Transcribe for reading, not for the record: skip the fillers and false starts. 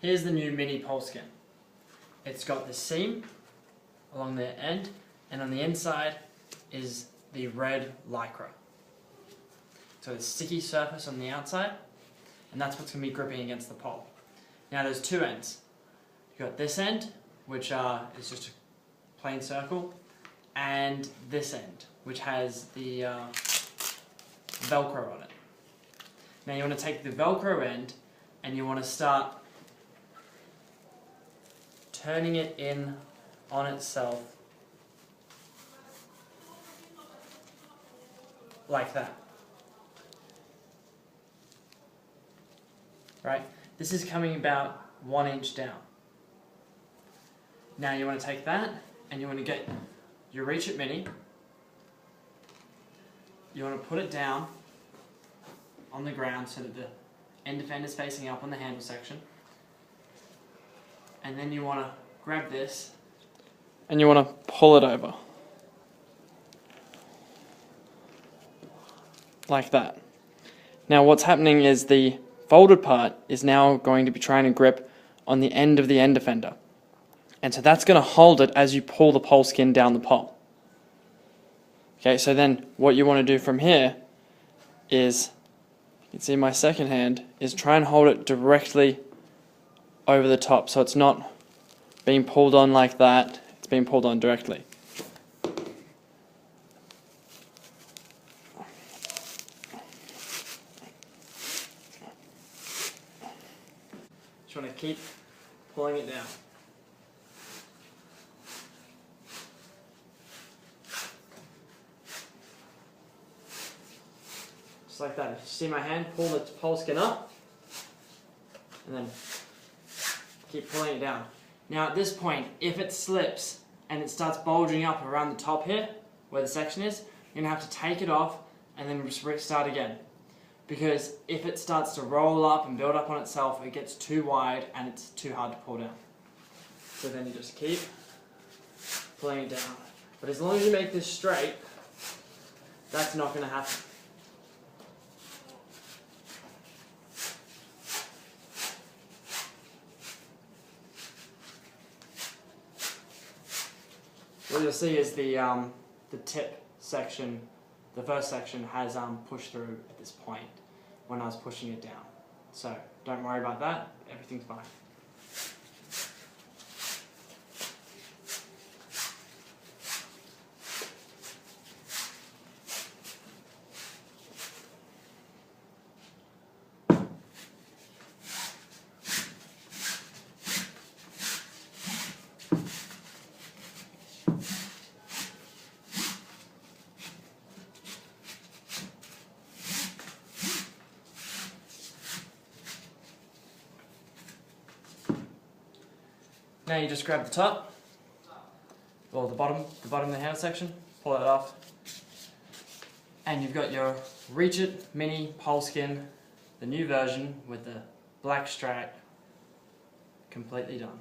Here's the new mini Poleskin. It's got the seam along the end, and on the inside is the red lycra. So it's a sticky surface on the outside, and that's what's going to be gripping against the pole. Now there's two ends. You've got this end, which is just a plain circle, and this end, which has the Velcro on it. Now you want to take the Velcro end and you want to start turning it in on itself like that. Right? This is coming about 1 inch down. Now you want to take that and you want to get your Reach-iT Mini. You want to put it down on the ground so that the end defender is facing up on the handle section. And then you want to grab this and you want to pull it over. Like that. Now what's happening is the folded part is now going to be trying to grip on the end of the end defender. And so that's going to hold it as you pull the Poleskin down the pole. Okay, so then what you want to do from here is, you can see my second hand, is try and hold it directly over the top so it's not being pulled on like that, it's being pulled on directly. Just want to keep pulling it down. Just like that. If you see my hand, pull the Poleskin up and then keep pulling it down. Now at this point, if it slips and it starts bulging up around the top here, where the section is, you're going to have to take it off and then just restart again. Because if it starts to roll up and build up on itself, it gets too wide and it's too hard to pull down. So then you just keep pulling it down. But as long as you make this straight, that's not going to happen. What you'll see is the tip section, the first section has pushed through at this point when I was pushing it down. So don't worry about that, everything's fine. Now you just grab the top, or the bottom of the handle section, pull it off, and you've got your Reach-iT Mini Poleskin, the new version with the black stripe, completely done.